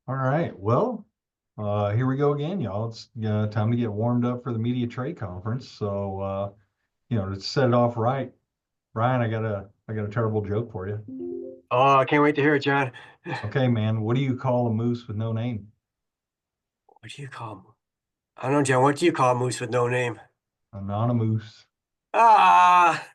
All right. Well, here we go again, y'all. It's time to get warmed up for the Media Trade Conference. So, to set it off right, Brian, I got a terrible joke for you. Oh, I can't wait to hear it, John. Okay, man, what do you call a moose with no name? What do you call him? I don't know, John. What do you call a moose with no name? Anonymous. Ah!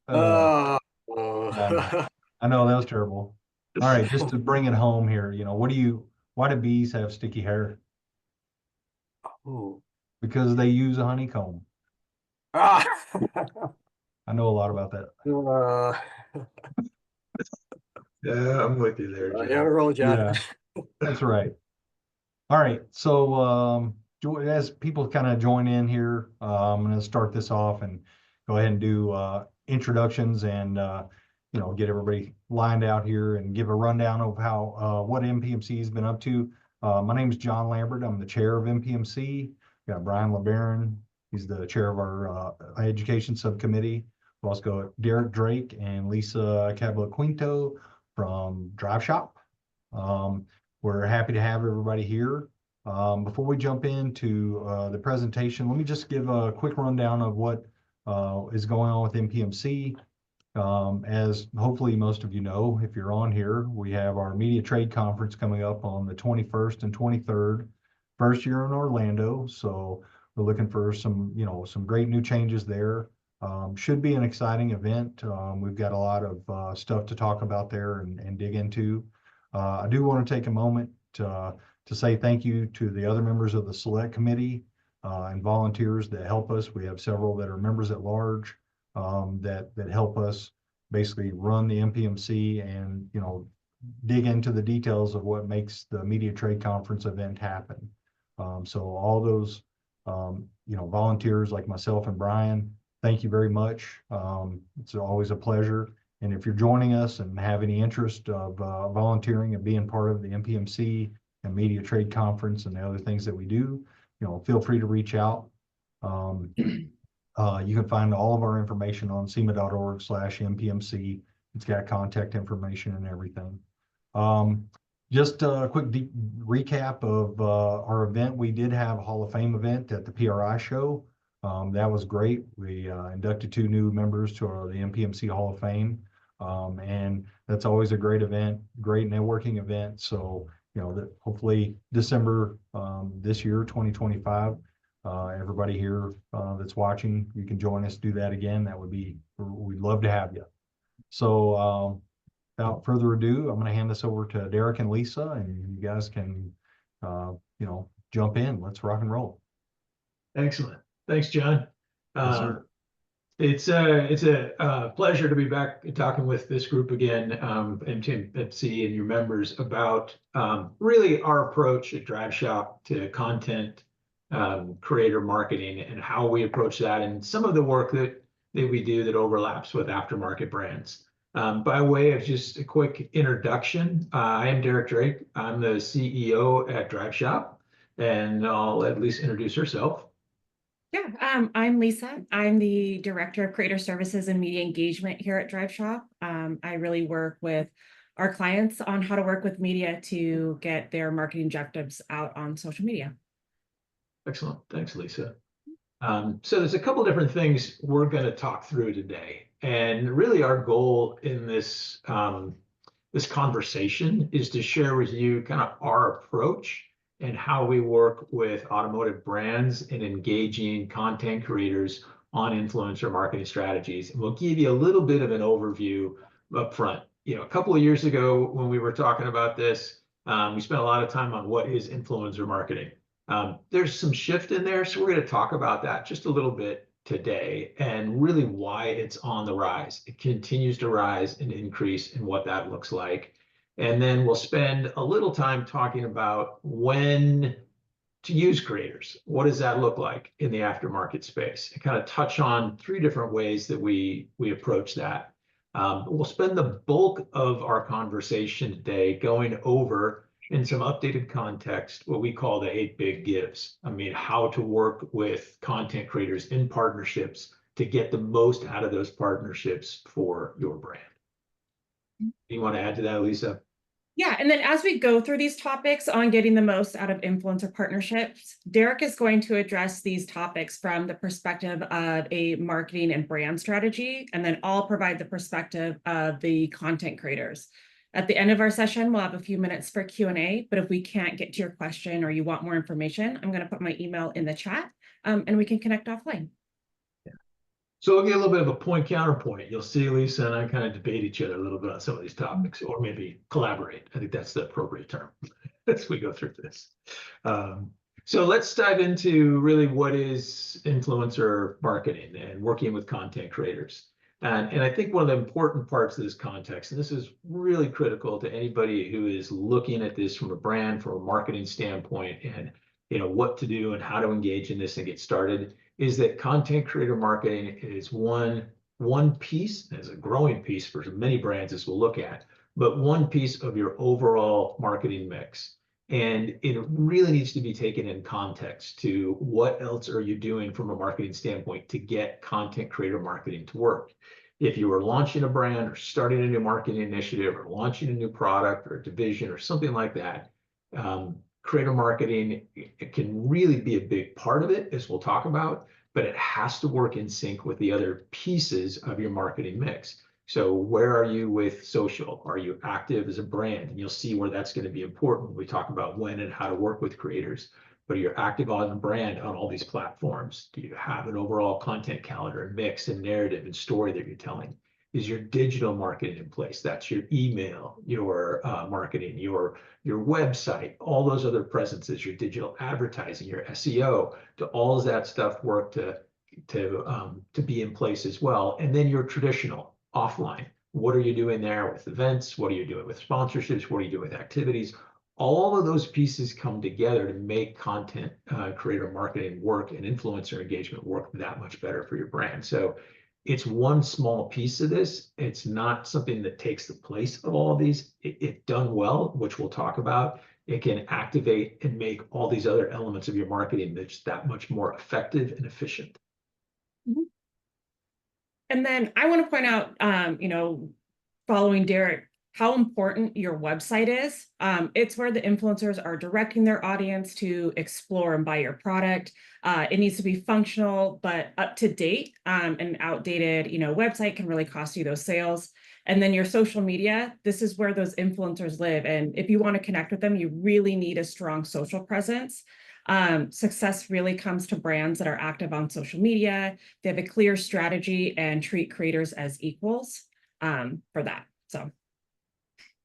Uh, Oh. yeah, I know that was terrible. All right, just to bring it home here, why do bees have sticky hair? Ooh. Because they use a honeycomb. Ah! I know a lot about that. Uh, Yeah, I'm with you there, you're on a John. roll, John. Yeah, that's right. All right. So, as people kind of join in here, I'm going to start this off and go ahead and do introductions and get everybody lined out here and give a rundown of how what MPMC has been up to. My name is John Lambert. I'm the chair of MPMC. Got Brian LeBaron. He's the chair of our education subcommittee. We've also got Derek Drake and Lisa Cabla Quinto from DriveShop. We're happy to have everybody here. Before we jump into the presentation, let me just give a quick rundown of what is going on with MPMC. As hopefully most of you know, if you're on here, we have our Media Trade Conference coming up on the 21st and 23rd, first year in Orlando. So we're looking for some great new changes there. Should be an exciting event. We've got a lot of stuff to talk about there and dig into. I do want to take a moment to say thank you to the other members of the select committee and volunteers that help us. We have several that are members at large that help us basically run the MPMC and dig into the details of what makes the Media Trade Conference event happen. So all those volunteers like myself and Brian, thank you very much. It's always a pleasure. And if you're joining us and have any interest of volunteering and being part of the MPMC and Media Trade Conference and the other things that we do, feel free to reach out. You can find all of our information on SEMA.org/MPMC. It's got contact information and everything. Just a quick recap of our event. We did have a Hall of Fame event at the PRI show. That was great. We inducted 2 new members to the MPMC Hall of Fame. And that's always a great event, great networking event. So, that hopefully December this year, 2025, everybody here that's watching, you can join us, do that again. We'd love to have you. So without further ado, I'm going to hand this over to Derek and Lisa, and you guys can, jump in. Let's rock and roll. Excellent. Thanks, John. Yes, sir. It's a pleasure to be back talking with this group again, MPMC and your members about really our approach at DriveShop to content creator marketing and how we approach that, and some of the work that we do that overlaps with aftermarket brands. By way of just a quick introduction, I am Derek Drake. I'm the CEO at DriveShop, and I'll let Lisa introduce herself. Yeah, I'm Lisa. I'm the Director of Creator Services and Media Engagement here at DriveShop. I really work with our clients on how to work with media to get their marketing objectives out on social media. Excellent. Thanks, Lisa. So there's a couple different things we're going to talk through today. And really our goal in this, this conversation is to share with you kind of our approach and how we work with automotive brands and engaging content creators on influencer marketing strategies. And we'll give you a little bit of an overview up front. A couple of years ago when we were talking about this, we spent a lot of time on what is influencer marketing. There's some shift in there, so we're going to talk about that just a little bit today and really why it's on the rise. It continues to rise and increase and what that looks like. And then we'll spend a little time talking about when to use creators. What does that look like in the aftermarket space? And kind of touch on 3 different ways that we approach that. We'll spend the bulk of our conversation today going over in some updated context what we call the 8 big gives. I mean, how to work with content creators in partnerships to get the most out of those partnerships for your brand. You want to add to that, Lisa? Yeah, and then as we go through these topics on getting the most out of influencer partnerships, Derek is going to address these topics from the perspective of a marketing and brand strategy, and then I'll provide the perspective of the content creators. At the end of our session, we'll have a few minutes for Q&A, but if we can't get to your question or you want more information, I'm going to put my email in the chat, and we can connect offline. So we'll get a little bit of a point counterpoint. You'll see Lisa and I kind of debate each other a little bit on some of these topics, or maybe collaborate. I think that's the appropriate term as we go through this. So let's dive into really what is influencer marketing and working with content creators. And I think one of the important parts of this context, and this is really critical to anybody who is looking at this from a brand, from a marketing standpoint, and what to do and how to engage in this and get started, is that content creator marketing is one piece, as a growing piece for many brands as we'll look at, but one piece of your overall marketing mix. And it really needs to be taken in context to what else are you doing from a marketing standpoint to get content creator marketing to work. If you are launching a brand or starting a new marketing initiative or launching a new product or a division or something like that, creator marketing, it can really be a big part of it, as we'll talk about, but it has to work in sync with the other pieces of your marketing mix. So where are you with social? Are you active as a brand? And you'll see where that's going to be important when we talk about when and how to work with creators. But you're active on a brand on all these platforms. Do you have an overall content calendar and mix and narrative and story that you're telling? Is your digital marketing in place? That's your email, your marketing, your website, all those other presences, your digital advertising, your SEO. Do all of that stuff work to be in place as well? And then your traditional offline. What are you doing there with events? What are you doing with sponsorships? What are you doing with activities? All of those pieces come together to make content creator marketing work and influencer engagement work that much better for your brand. So it's one small piece of this. It's not something that takes the place of all of these. If done well, which we'll talk about, it can activate and make all these other elements of your marketing that's that much more effective and efficient. Mm-hmm. And then I want to point out, following Derek, how important your website is. It's where the influencers are directing their audience to explore and buy your product. It needs to be functional, but up to date. An outdated, website can really cost you those sales. And then your social media, this is where those influencers live. And if you want to connect with them, you really need a strong social presence. Success really comes to brands that are active on social media. They have a clear strategy and treat creators as equals for that. So.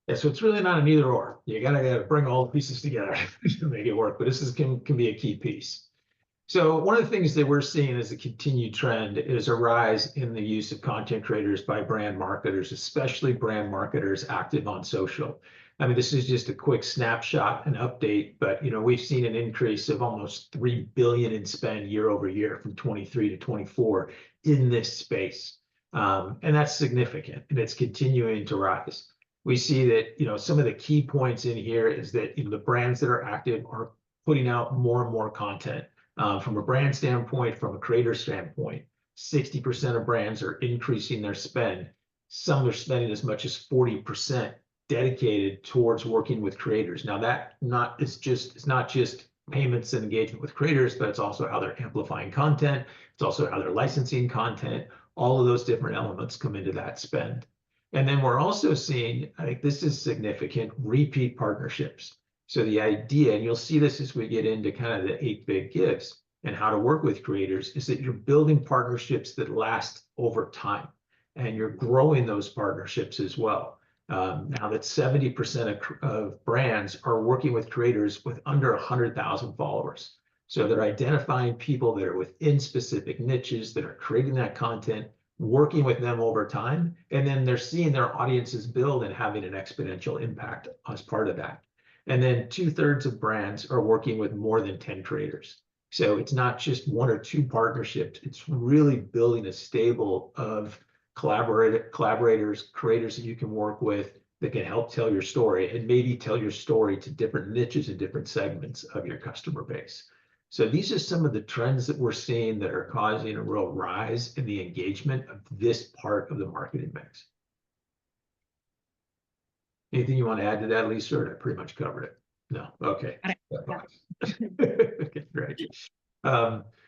Yeah, so it's really not an either or. You gotta bring all the pieces together to make it work, but this can be a key piece. So one of the things that we're seeing as a continued trend is a rise in the use of content creators by brand marketers, especially brand marketers active on social. I mean, this is just a quick snapshot and update, but we've seen an increase of almost 3 billion in spend year over year from 23 to 24 in this space. And that's significant, and it's continuing to rise. We see that, some of the key points in here is that, the brands that are active are putting out more and more content. From a brand standpoint, from a creator standpoint, 60% of brands are increasing their spend. Some are spending as much as 40% dedicated towards working with creators. Now it's not just payments and engagement with creators, but it's also how they're amplifying content. It's also how they're licensing content. All of those different elements come into that spend. And then we're also seeing, I think this is significant, repeat partnerships. So the idea, and you'll see this as we get into kind of the 8 big gives and how to work with creators, is that you're building partnerships that last over time, and you're growing those partnerships as well. Now that 70% of brands are working with creators with under 100,000 followers. So they're identifying people that are within specific niches that are creating that content, working with them over time, and then they're seeing their audiences build and having an exponential impact as part of that. And then 2/3 of brands are working with more than 10 creators. So it's not just 1 or 2 partnerships, it's really building a stable of collaborators, creators that you can work with that can help tell your story and maybe tell your story to different niches and different segments of your customer base. So these are some of the trends that we're seeing that are causing a real rise in the engagement of this part of the marketing mix. Anything you want to add to that, Lisa, or I pretty much covered it? No, okay. Got Okay, great.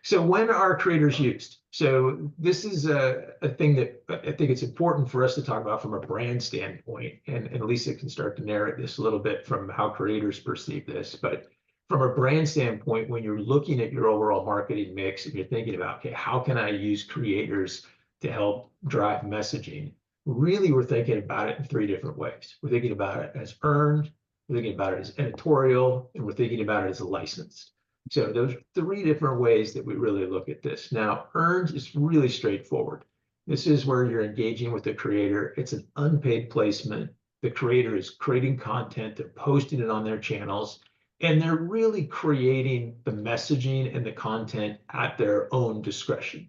So when are creators used? So this is a thing that I think it's important for us to talk about from a brand standpoint, and Lisa can start to narrate this a little bit from how creators perceive this. But from a brand standpoint, when you're looking at your overall marketing mix and you're thinking about, okay, how can I use creators to help drive messaging? Really, we're thinking about it in three different ways. We're thinking about it as earned, we're thinking about it as editorial, and we're thinking about it as licensed. So those three different ways that we really look at this. Now, earned is really straightforward. This is where you're engaging with the creator. It's an unpaid placement. The creator is creating content, they're posting it on their channels, and they're really creating the messaging and the content at their own discretion.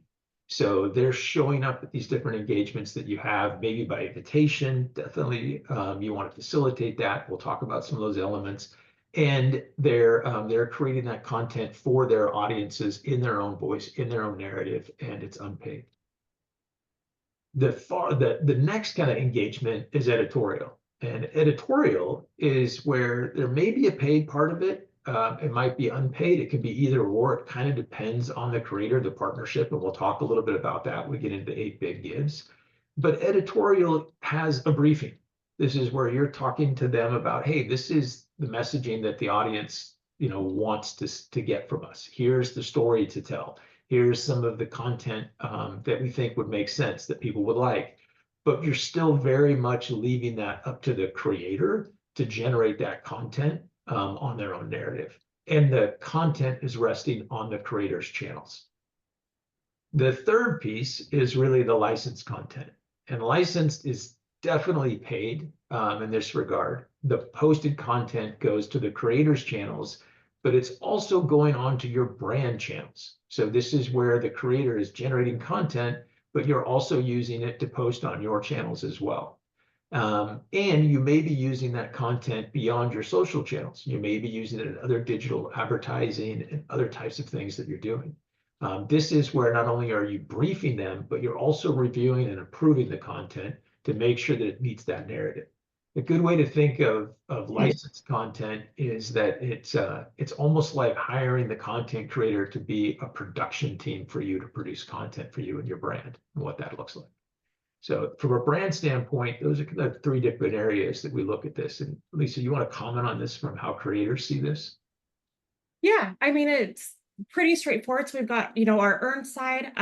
So they're showing up at these different engagements that you have, maybe by invitation. Definitely, you want to facilitate that. We'll talk about some of those elements. And they're creating that content for their audiences in their own voice, in their own narrative, and it's unpaid. The next kind of engagement is editorial, and editorial is where there may be a paid part of it. It might be unpaid. It can be either or. It kind of depends on the creator, the partnership, and we'll talk a little bit about that when we get into 8 big gives. But editorial has a briefing. This is where you're talking to them about, hey, this is the messaging that the audience, wants to get from us. Here's the story to tell. Here's some of the content that we think would make sense, that people would like. But you're still very much leaving that up to the creator to generate that content on their own narrative. And the content is resting on the creator's channels. The third piece is really the licensed content. And licensed is definitely paid in this regard. The posted content goes to the creator's channels, but it's also going on to your brand channels. So this is where the creator is generating content, but you're also using it to post on your channels as well. And you may be using that content beyond your social channels. You may be using it in other digital advertising and other types of things that you're doing. This is where not only are you briefing them, but you're also reviewing and approving the content to make sure that it meets that narrative. A good way to think of licensed content is that it's almost like hiring the content creator to be a production team for you to produce content for you and your brand and what that looks like. So from a brand standpoint, those are the 3 different areas that we look at this. And Lisa, you want to comment on this from how creators see this? Yeah, I mean, it's pretty straightforward. So we've got, our earned side.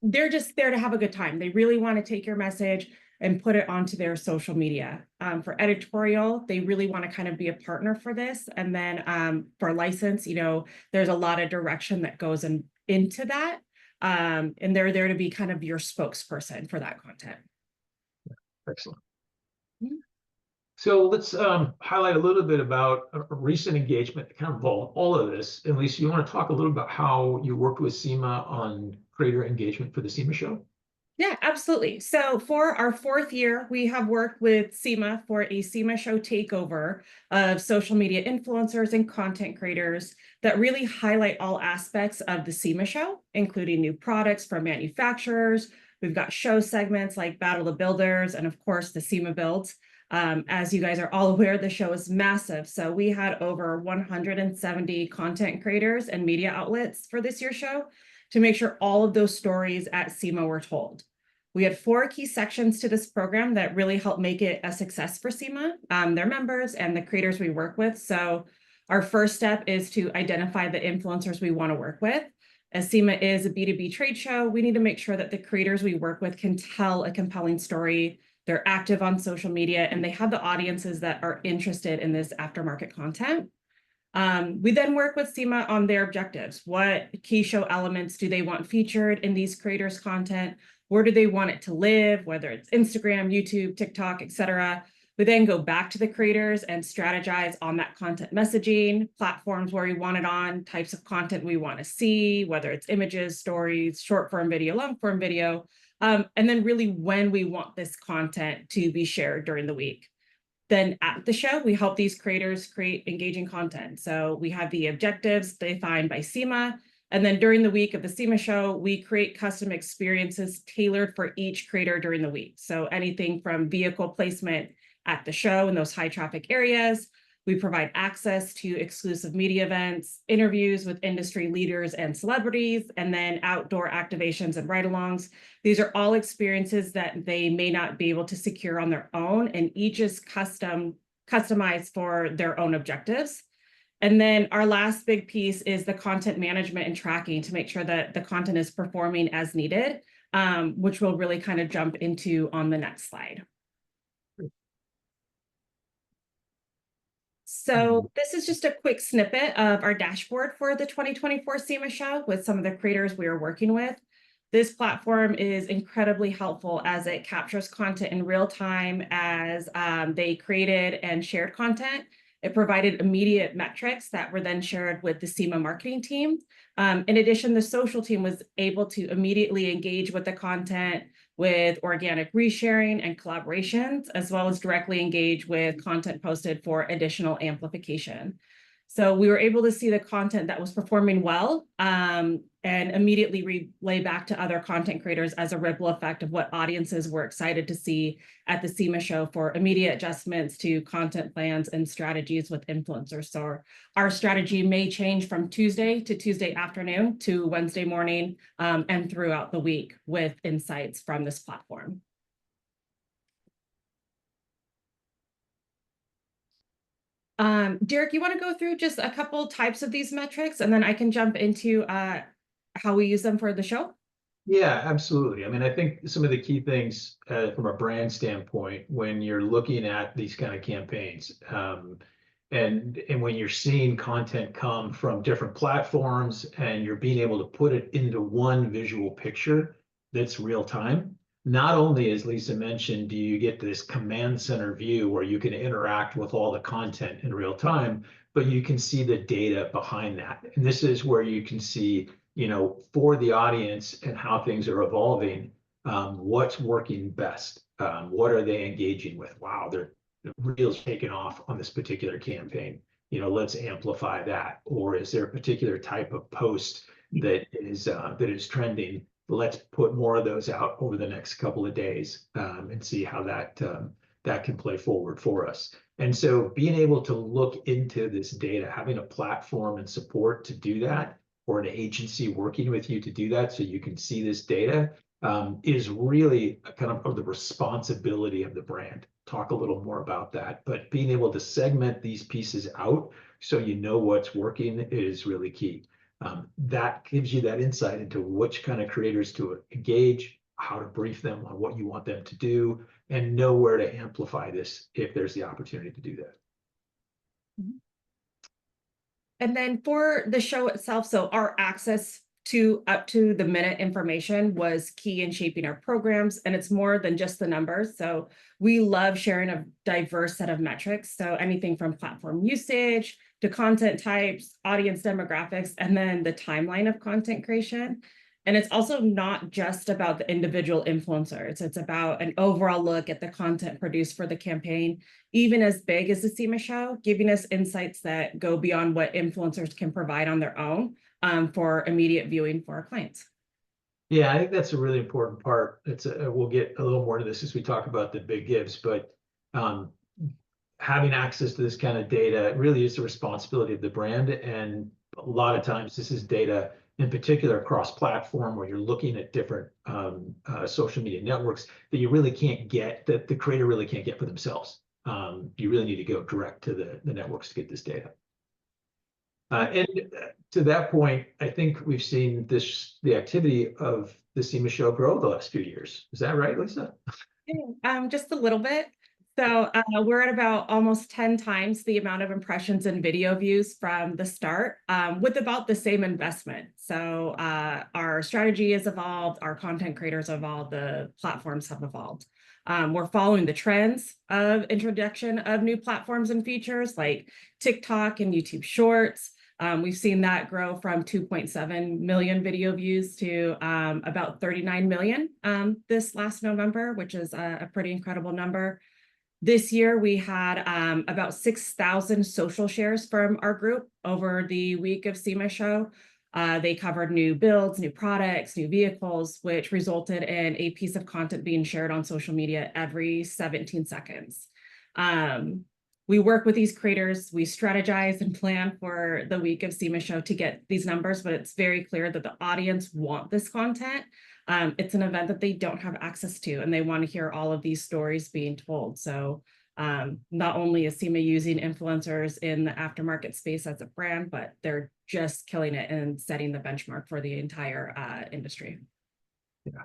They're just there to have a good time. They really want to take your message and put it onto their social media. For editorial, they really want to kind of be a partner for this. And then for license, there's a lot of direction that goes into that. And they're there to be kind of your spokesperson for that content. Excellent. So let's highlight a little bit about a recent engagement that kind of involved all of this. And Lisa, you want to talk a little about how you worked with SEMA on creator engagement for the SEMA show? Yeah, absolutely. So for our 4th year, we have worked with SEMA for a SEMA show takeover of social media influencers and content creators that really highlight all aspects of the SEMA show, including new products from manufacturers. We've got show segments like Battle of Builders and, of course, the SEMA builds. As you guys are all aware, the show is massive. So we had over 170 content creators and media outlets for this year's show to make sure all of those stories at SEMA were told. We had 4 key sections to this program that really helped make it a success for SEMA, their members, and the creators we work with. So our first step is to identify the influencers we want to work with. As SEMA is a B2B trade show, we need to make sure that the creators we work with can tell a compelling story. They're active on social media, and they have the audiences that are interested in this aftermarket content. We then work with SEMA on their objectives. What key show elements do they want featured in these creators' content? Where do they want it to live, whether it's Instagram, YouTube, TikTok, etc. We then go back to the creators and strategize on that content messaging, platforms where we want it on, types of content we want to see, whether it's images, stories, short form video, long form video, and then really when we want this content to be shared during the week. Then at the show, we help these creators create engaging content. So we have the objectives defined by SEMA. And then during the week of the SEMA show, we create custom experiences tailored for each creator during the week. So anything from vehicle placement, at the show in those high traffic areas. We provide access to exclusive media events, interviews with industry leaders and celebrities, and then outdoor activations and ride-alongs. These are all experiences that they may not be able to secure on their own, and each is customized for their own objectives. And then our last big piece is the content management and tracking to make sure that the content is performing as needed, which we'll really kind of jump into on the next slide. So this is just a quick snippet of our dashboard for the 2024 SEMA show with some of the creators we are working with. This platform is incredibly helpful as it captures content in real time as they created and shared content. It provided immediate metrics that were then shared with the SEMA marketing team. In addition, the social team was able to immediately engage with the content with organic resharing and collaborations, as well as directly engage with content posted for additional amplification. So we were able to see the content that was performing well and immediately relay back to other content creators as a ripple effect of what audiences were excited to see at the SEMA show for immediate adjustments to content plans and strategies with influencers. So our strategy may change from Tuesday to Tuesday afternoon to Wednesday morning and throughout the week with insights from this platform. Derek, you want to go through just a couple types of these metrics, and then I can jump into how we use them for the show? Yeah, absolutely. I mean, I think some of the key things from a brand standpoint, when you're looking at these kind of campaigns, and when you're seeing content come from different platforms and you're being able to put it into one visual picture that's real time, not only, as Lisa mentioned, do you get this command center view where you can interact with all the content in real time, but you can see the data behind that. And this is where you can see, you know, for the audience and how things are evolving, what's working best. What are they engaging with? Wow, the reels taking off on this particular campaign. You know, let's amplify that. Or is there a particular type of post that is trending? Let's put more of those out over the next couple of days and see how that can play forward for us. And so being able to look into this data, having a platform and support to do that, or an agency working with you to do that so you can see this data, is really kind of the responsibility of the brand. Talk a little more about that, but being able to segment these pieces out so you know what's working is really key. That gives you that insight into which kind of creators to engage, how to brief them on what you want them to do, and know where to amplify this if there's the opportunity to do that. And then for the show itself, so our access to up to the minute information was key in shaping our programs, and it's more than just the numbers. So we love sharing a diverse set of metrics. So anything from platform usage to content types, audience demographics, and then the timeline of content creation. And it's also not just about the individual influencers. It's about an overall look at the content produced for the campaign, even as big as the SEMA show, giving us insights that go beyond what influencers can provide on their own for immediate viewing for our clients. Yeah, I think that's a really important part. We'll get a little more to this as we talk about the big gives, but having access to this kind of data really is the responsibility of the brand. And a lot of times this is data in particular across platform where you're looking at different social media networks that you really can't get, that the creator really can't get for themselves. You really need to go direct to the networks to get this data. And to that point, I think we've seen the activity of the SEMA show grow the last few years. Is that right, Lisa? Just a little bit. So we're at about almost 10 times the amount of impressions and video views from the start with about the same investment. So our strategy has evolved, our content creators have evolved, the platforms have evolved. We're following the trends of introduction of new platforms and features like TikTok and YouTube Shorts. We've seen that grow from 2.7 million video views to about 39 million this last November, which is a pretty incredible number. This year, we had about 6,000 social shares from our group over the week of SEMA show. They covered new builds, new products, new vehicles, which resulted in a piece of content being shared on social media every 17 seconds. We work with these creators, we strategize and plan for the week of SEMA show to get these numbers, but it's very clear that the audience want this content. It's an event that they don't have access to, and they want to hear all of these stories being told. So not only is SEMA using influencers in the aftermarket space as a brand, but they're just killing it and setting the benchmark for the entire industry. Yeah.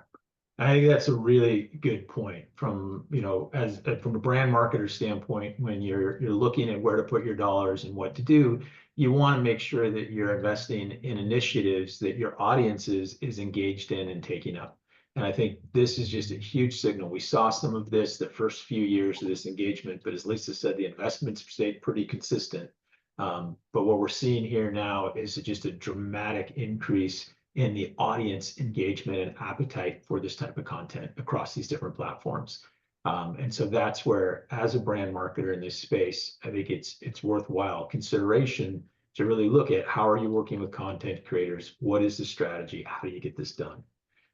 I think that's a really good point from, as from a brand marketer standpoint, when you're looking at where to put your dollars and what to do, you want to make sure that you're investing in initiatives that your audience is engaged in and taking up. And I think this is just a huge signal. We saw some of this the first few years of this engagement, but as Lisa said, the investments stayed pretty consistent. But what we're seeing here now is just a dramatic increase in the audience engagement and appetite for this type of content across these different platforms. And so that's where, as a brand marketer in this space, I think it's worthwhile consideration to really look at how are you working with content creators? What is the strategy? How do you get this done?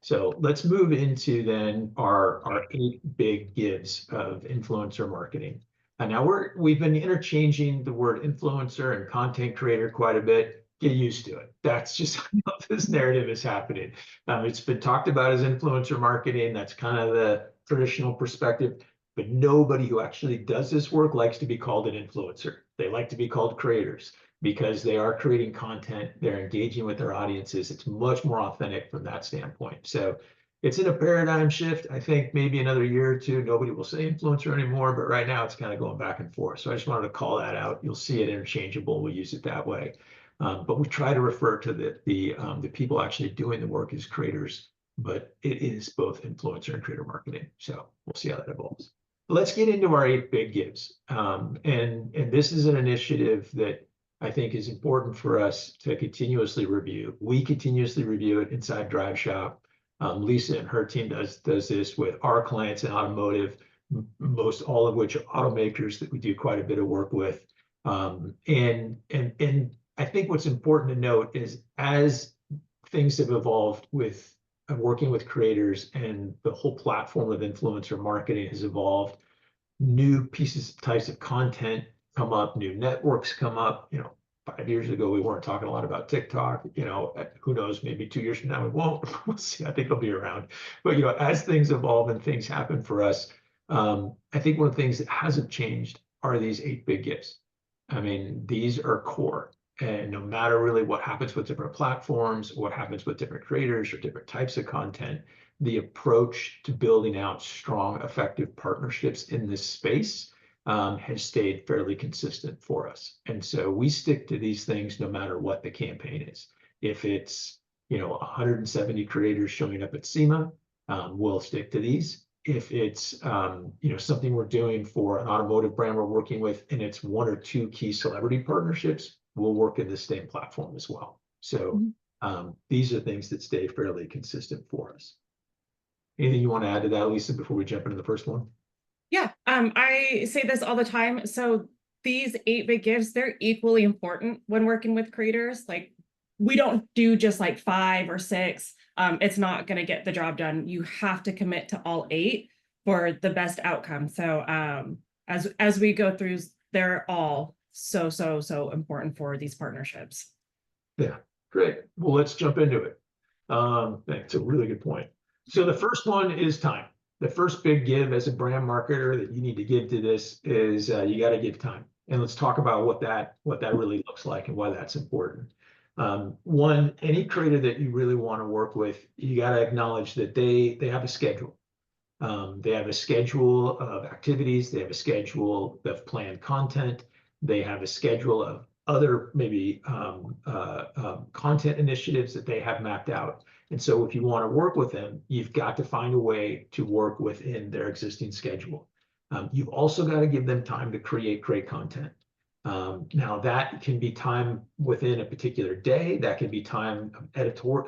So let's move into then our 8 big gives of influencer marketing. And now we've been interchanging the word influencer and content creator quite a bit. Get used to it. That's just how this narrative is happening. It's been talked about as influencer marketing. That's kind of the traditional perspective, but nobody who actually does this work likes to be called an influencer. They like to be called creators because they are creating content. They're engaging with their audiences. It's much more authentic from that standpoint. So it's in a paradigm shift. I think maybe another year or two, nobody will say influencer anymore, but right now it's kind of going back and forth. So I just wanted to call that out. You'll see it interchangeable. We'll use it that way. But we try to refer to the people actually doing the work as creators, but it is both influencer and creator marketing. So we'll see how that evolves. Let's get into our 8 big gives. And this is an initiative that I think is important for us to continuously review. We continuously review it inside DriveShop. Lisa and her team does this with our clients in automotive, most all of which are automakers that we do quite a bit of work with. And I think what's important to note is as things have evolved with working with creators and the whole platform of influencer marketing has evolved, new types of content come up, new networks come up. 5 years ago, we weren't talking a lot about TikTok. Who knows, maybe 2 years from now, we won't. We'll see. I think it'll be around. But, as things evolve and things happen for us, I think one of the things that hasn't changed are these 8 big gifts. I mean, these are core. And no matter really what happens with different platforms, what happens with different creators or different types of content, the approach to building out strong, effective partnerships in this space has stayed fairly consistent for us. And so we stick to these things no matter what the campaign is. If it's 170 creators showing up at SEMA, we'll stick to these. If it's something we're doing for an automotive brand we're working with, and it's 1 or 2 key celebrity partnerships, we'll work in the same platform as well. So these are things that stay fairly consistent for us. Anything you want to add to that, Lisa, before we jump into the first one? Yeah, I say this all the time. So these 8 big gives, they're equally important when working with creators. Like, we don't do just like 5 or 6. It's not going to get the job done. You have to commit to all 8 for the best outcome. So as we go through, they're all so important for these partnerships. Yeah, great. Well, let's jump into it. That's a really good point. So the first one is time. The first big give as a brand marketer that you need to give to this is you got to give time. And let's talk about what that really looks like and why that's important. One, any creator that you really want to work with, you got to acknowledge that they have a schedule. They have a schedule of activities. They have a schedule of planned content. They have a schedule of other maybe content initiatives that they have mapped out. And so if you want to work with them, you've got to find a way to work within their existing schedule. You've also got to give them time to create great content. Now that can be time within a particular day. That can be time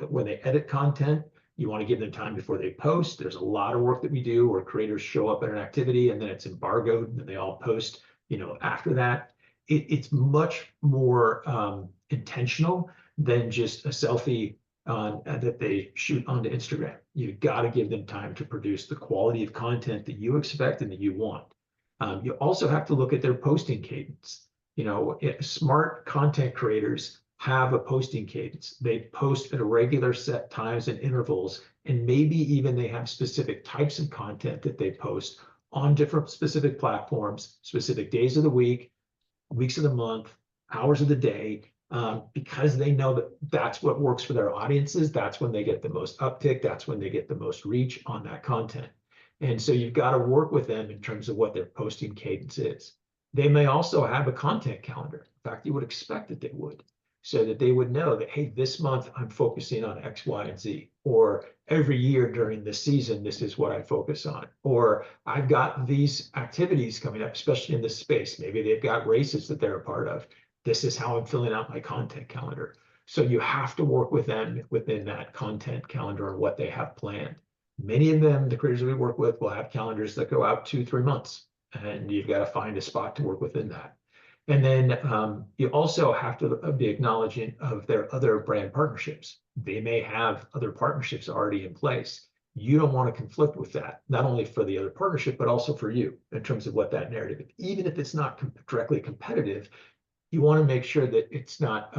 when they edit content. You want to give them time before they post. There's a lot of work that we do where creators show up at an activity and then it's embargoed and they all post, after that. It's much more intentional than just a selfie that they shoot onto Instagram. You've got to give them time to produce the quality of content that you expect and that you want. You also have to look at their posting cadence. Smart content creators have a posting cadence. They post at regular set times and intervals, and maybe even they have specific types of content that they post on different specific platforms, specific days of the week, weeks of the month, hours of the day, because they know that that's what works for their audiences. That's when they get the most uptick. That's when they get the most reach on that content. And so you've got to work with them in terms of what their posting cadence is. They may also have a content calendar. In fact, you would expect that they would, so that they would know that, hey, this month I'm focusing on X, Y, and Z, or every year during the season, this is what I focus on, or I've got these activities coming up, especially in this space. Maybe they've got races that they're a part of. This is how I'm filling out my content calendar. So you have to work with them within that content calendar and what they have planned. Many of them, the creators we work with, will have calendars that go out 2-3 months, and you've got to find a spot to work within that. And then you also have to be acknowledging of their other brand partnerships. They may have other partnerships already in place. You don't want to conflict with that, not only for the other partnership, but also for you in terms of what that narrative is. Even if it's not directly competitive, you want to make sure that it's not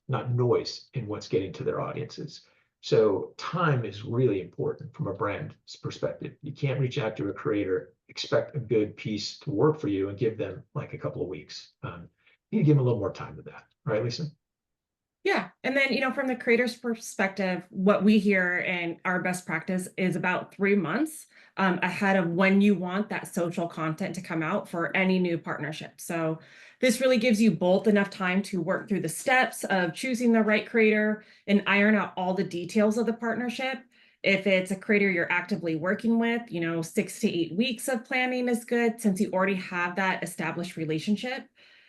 noise in what's getting to their audiences. So time is really important from a brand's perspective. You can't reach out to a creator, expect a good piece to work for you, and give them like a couple of weeks. You give them a little more time than that, right, Lisa? Yeah. And then, from the creator's perspective, what we hear and our best practice is about 3 months ahead of when you want that social content to come out for any new partnership. So this really gives you both enough time to work through the steps of choosing the right creator and iron out all the details of the partnership. If it's a creator you're actively working with, 6 to 8 weeks of planning is good since you already have that established relationship.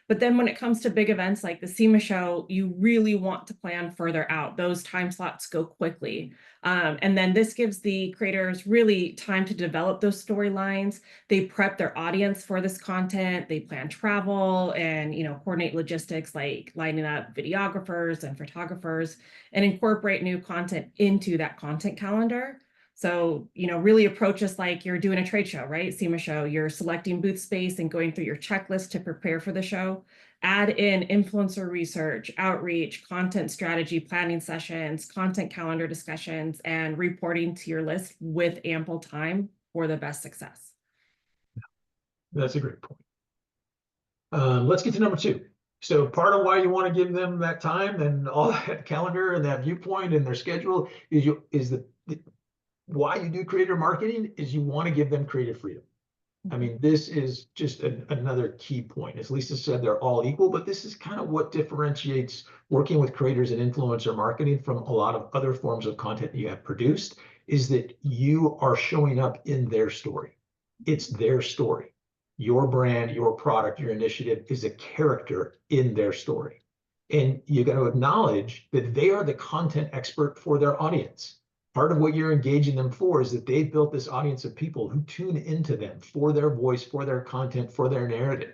But then when it comes to big events like the SEMA show, you really want to plan further out. Those time slots go quickly. And then this gives the creators really time to develop those storylines. They prep their audience for this content. They plan travel and, coordinate logistics like lining up videographers and photographers and incorporate new content into that content calendar. So, really approach this like you're doing a trade show, right? SEMA show, you're selecting booth space and going through your checklist to prepare for the show. Add in influencer research, outreach, content strategy, planning sessions, content calendar discussions, and reporting to your list with ample time for the best success. That's a great point. Let's get to number 2. So part of why you want to give them that time and all that calendar and that viewpoint and their schedule is why you do creator marketing is you want to give them creative freedom. I mean, this is just another key point. As Lisa said, they're all equal, but this is kind of what differentiates working with creators and influencer marketing from a lot of other forms of content you have produced, is that you are showing up in their story. It's their story. Your brand, your product, your initiative is a character in their story. And you got to acknowledge that they are the content expert for their audience. Part of what you're engaging them for is that they've built this audience of people who tune into them for their voice, for their content, for their narrative.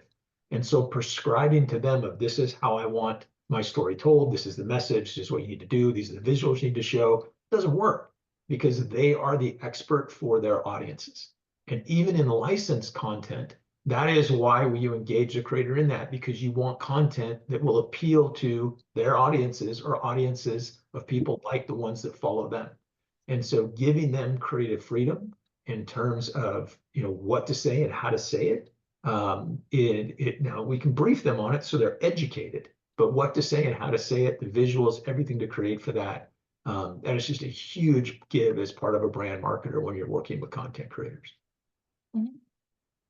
And so prescribing to them of this is how I want my story told, this is the message, this is what you need to do, these are the visuals you need to show, doesn't work because they are the expert for their audiences. And even in licensed content, that is why you engage the creator in that, because you want content that will appeal to their audiences or audiences of people like the ones that follow them. And so giving them creative freedom in terms of, what to say and how to say it, now we can brief them on it so they're educated, but what to say and how to say it, the visuals, everything to create for that. That is just a huge give as part of a brand marketer when you're working with content creators. Mm-hmm.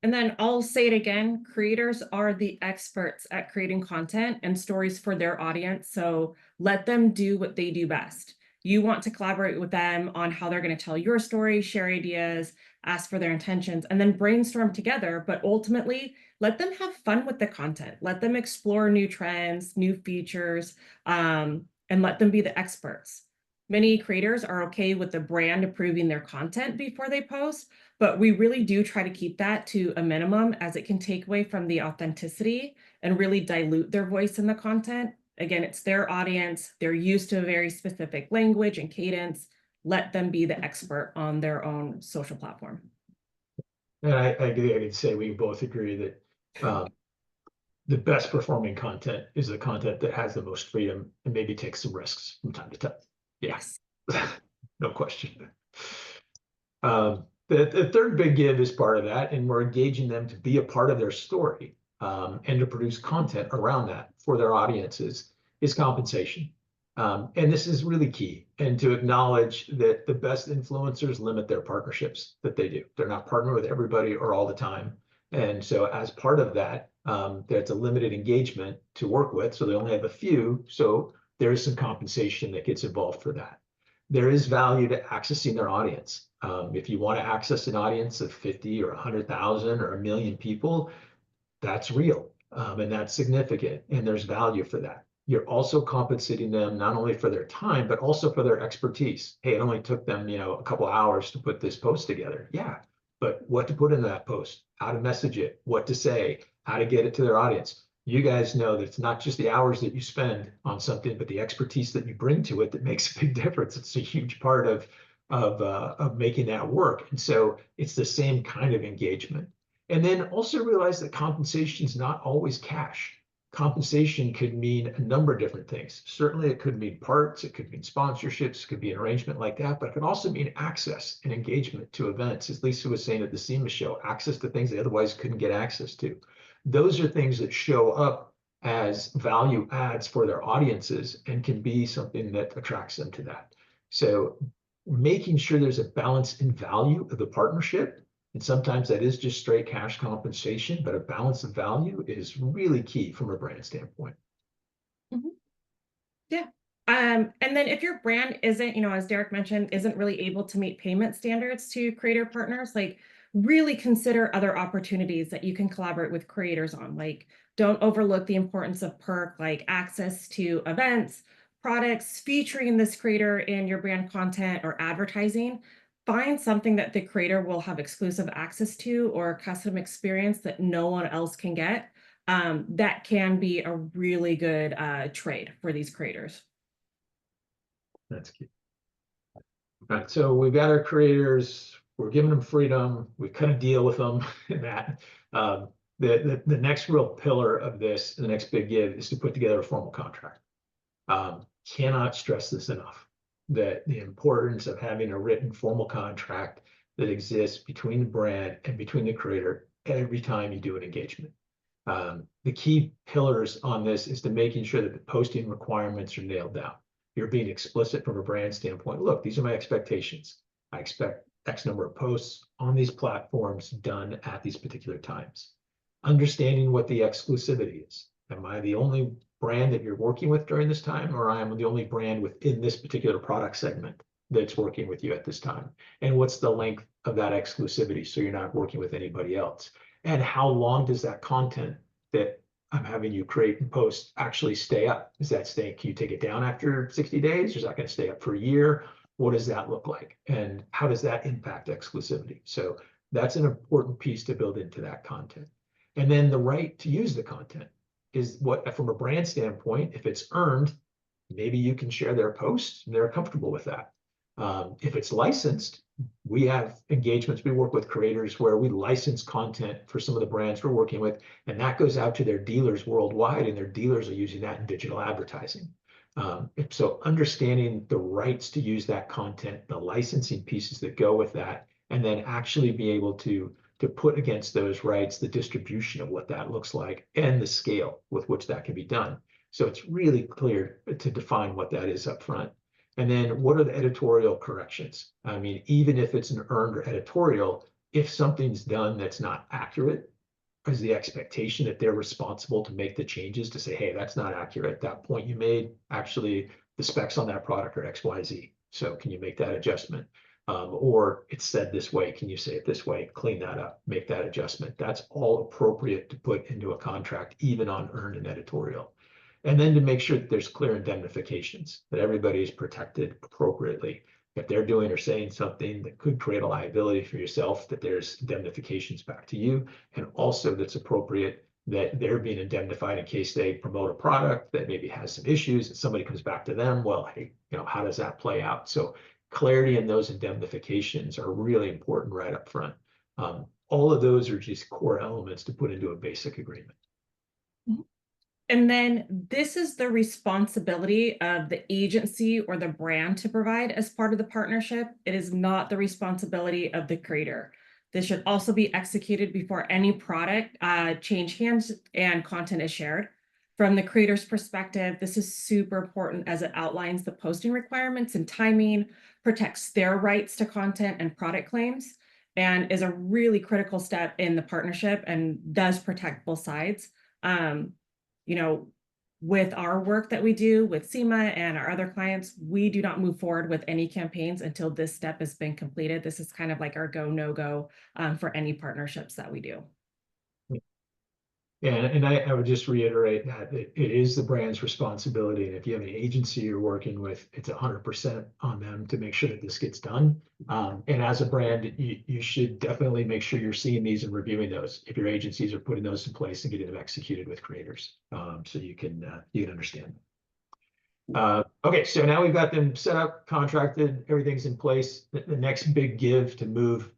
And then I'll say it again, creators are the experts at creating content and stories for their audience. So let them do what they do best. You want to collaborate with them on how they're going to tell your story, share ideas, ask for their intentions, and then brainstorm together. But ultimately, let them have fun with the content. Let them explore new trends, new features, and let them be the experts. Many creators are okay with the brand approving their content before they post, but we really do try to keep that to a minimum as it can take away from the authenticity and really dilute their voice in the content. Again, it's their audience. They're used to a very specific language and cadence. Let them be the expert on their own social platform. And I can say we both agree that the best performing content is the content that has the most freedom and maybe takes some risks from time to time. Yes, no question. The third big give is part of that, and we're engaging them to be a part of their story and to produce content around that for their audiences is compensation. And this is really key, and to acknowledge that the best influencers limit their partnerships that they do. They're not partnering with everybody or all the time. And so as part of that, there's a limited engagement to work with. So they only have a few. So there is some compensation that gets involved for that. There is value to accessing their audience. If you want to access an audience of 50 or 100,000 or 1 million people, that's real and that's significant. And there's value for that. You're also compensating them not only for their time, but also for their expertise. Hey, it only took them, a couple hours to put this post together. Yeah, but what to put in that post, how to message it, what to say, how to get it to their audience. You guys know that it's not just the hours that you spend on something, but the expertise that you bring to it that makes a big difference. It's a huge part of making that work. And so it's the same kind of engagement. And then also realize that compensation is not always cash. Compensation could mean a number of different things. Certainly it could mean parts, it could mean sponsorships, it could be an arrangement like that, but it could also mean access and engagement to events. As Lisa was saying at the SEMA show, access to things they otherwise couldn't get access to. Those are things that show up as value adds for their audiences and can be something that attracts them to that. So making sure there's a balance in value of the partnership. And sometimes that is just straight cash compensation, but a balance of value is really key from a brand standpoint. Yeah. And then if your brand isn't, as Derek mentioned, isn't really able to meet payment standards to creator partners, like really consider other opportunities that you can collaborate with creators on. Like, don't overlook the importance of perk, like access to events, products featuring this creator in your brand content or advertising. Find something that the creator will have exclusive access to or custom experience that no one else can get. That can be a really good trade for these creators. That's key. All right, so we've got our creators, we're giving them freedom, we kind of deal with them in that. The next real pillar of this, the next big give, is to put together a formal contract. Cannot stress this enough, that the importance of having a written formal contract that exists between the brand and between the creator every time you do an engagement. The key pillars on this is to making sure that the posting requirements are nailed down. You're being explicit from a brand standpoint. Look, these are my expectations. I expect X number of posts on these platforms done at these particular times. Understanding what the exclusivity is. Am I the only brand that you're working with during this time, or I am the only brand within this particular product segment that's working with you at this time? And what's the length of that exclusivity so you're not working with anybody else? And how long does that content that I'm having you create and post actually stay up? Is that staying? Can you take it down after 60 days? Or is that going to stay up for a year? What does that look like? And how does that impact exclusivity? So that's an important piece to build into that content. And then the right to use the content is what, from a brand standpoint, if it's earned, maybe you can share their posts and they're comfortable with that. If it's licensed, we have engagements. We work with creators where we license content for some of the brands we're working with, and that goes out to their dealers worldwide, and their dealers are using that in digital advertising. So understanding the rights to use that content, the licensing pieces that go with that, and then actually be able to put against those rights the distribution of what that looks like and the scale with which that can be done. So it's really clear to define what that is up front. And then what are the editorial corrections? I mean, even if it's an earned or editorial, if something's done that's not accurate, is the expectation that they're responsible to make the changes to say, hey, that's not accurate. That point you made, actually, the specs on that product are XYZ. So can you make that adjustment? Or it's said this way, can you say it this way? Clean that up, make that adjustment. That's all appropriate to put into a contract, even on earned and editorial. And then to make sure that there's clear indemnifications, that everybody is protected appropriately. If they're doing or saying something that could create a liability for yourself, that there's indemnifications back to you, and also that's appropriate that they're being indemnified in case they promote a product that maybe has some issues and somebody comes back to them. Well, hey, how does that play out? So clarity in those indemnifications are really important right up front. all of those are just core elements to put into a basic agreement. And then this is the responsibility of the agency or the brand to provide as part of the partnership. It is not the responsibility of the creator. This should also be executed before any product change hands and content is shared. From the creator's perspective, this is super important as it outlines the posting requirements and timing, protects their rights to content and product claims, and is a really critical step in the partnership and does protect both sides. You know, with our work that we do with SEMA and our other clients, we do not move forward with any campaigns until this step has been completed. This is kind of like our go, no go for any partnerships that we do. Yeah, and I would just reiterate that it is the brand's responsibility. And if you have an agency you're working with, it's 100% on them to make sure that this gets done. And as a brand, you should definitely make sure you're seeing these and reviewing those if your agencies are putting those in place and getting them executed with creators, so you can understand them. Okay, so now we've got them set up, contracted, everything's in place. The next big give to move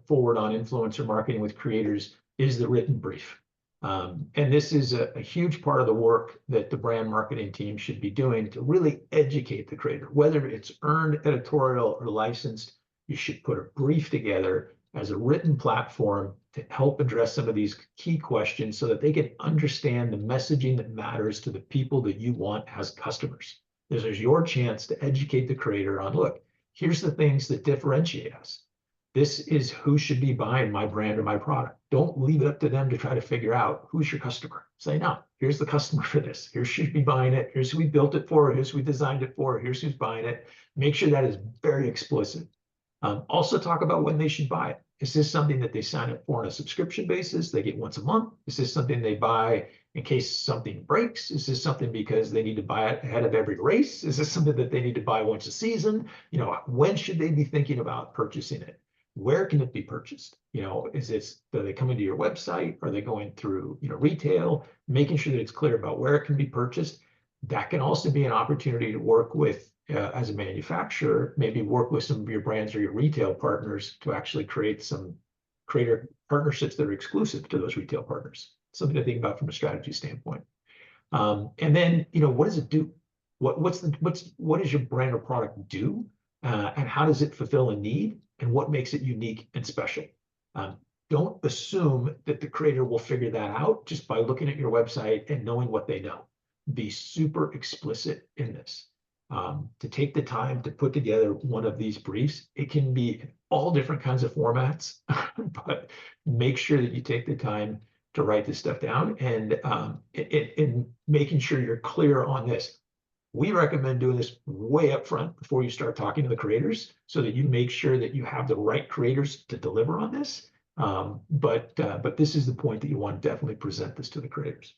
forward on influencer marketing with creators is the written brief. And this is a huge part of the work that the brand marketing team should be doing to really educate the creator. Whether it's earned, editorial, or licensed, you should put a brief together as a written platform to help address some of these key questions so that they can understand the messaging that matters to the people that you want as customers. This is your chance to educate the creator on, look, here's the things that differentiate us. This is who should be buying my brand or my product. Don't leave it up to them to try to figure out who's your customer. Say, no, here's the customer for this. Here's who should be buying it. Here's who we built it for. Here's who we designed it for. Here's who's buying it. Make sure that is very explicit. Also talk about when they should buy it. Is this something that they sign up for on a subscription basis? They get once a month? Is this something they buy in case something breaks? Is this something because they need to buy it ahead of every race? Is this something that they need to buy once a season? You know, when should they be thinking about purchasing it? Where can it be purchased? You know, are they coming to your website? Are they going through, retail? Making sure that it's clear about where it can be purchased. That can also be an opportunity to work with, as a manufacturer, maybe work with some of your brands or your retail partners to actually create some creator partnerships that are exclusive to those retail partners. Something to think about from a strategy standpoint. And then, what does it do? What does your brand or product do? And how does it fulfill a need? And what makes it unique and special? Don't assume that the creator will figure that out just by looking at your website and knowing what they know. Be super explicit in this. To take the time to put together one of these briefs, it can be in all different kinds of formats, but make sure that you take the time to write this stuff down and making sure you're clear on this. We recommend doing this way up front before you start talking to the creators so that you make sure that you have the right creators to deliver on this. But this is the point that you want to definitely present this to the creators.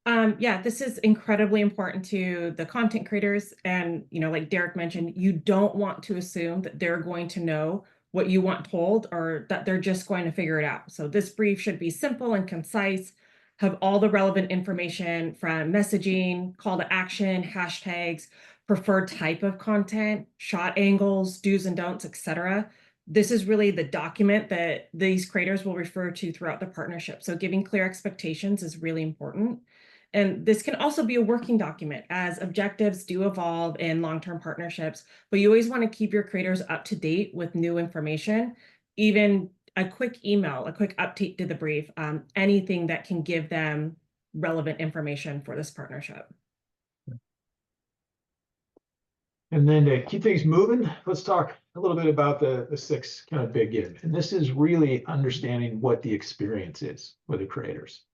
Yeah, this is incredibly important to the content creators. And, like Derek mentioned, you don't want to assume that they're going to know what you want told or that they're just going to figure it out. So this brief should be simple and concise, have all the relevant information from messaging, call to action, hashtags, preferred type of content, shot angles, do's and don'ts, etc. This is really the document that these creators will refer to throughout the partnership. So giving clear expectations is really important. And this can also be a working document as objectives do evolve in long-term partnerships, but you always want to keep your creators up to date with new information, even a quick email, a quick update to the brief, anything that can give them relevant information for this partnership. And then to keep things moving, let's talk a little bit about the six kind of big give. And this is really understanding what the experience is with the creators.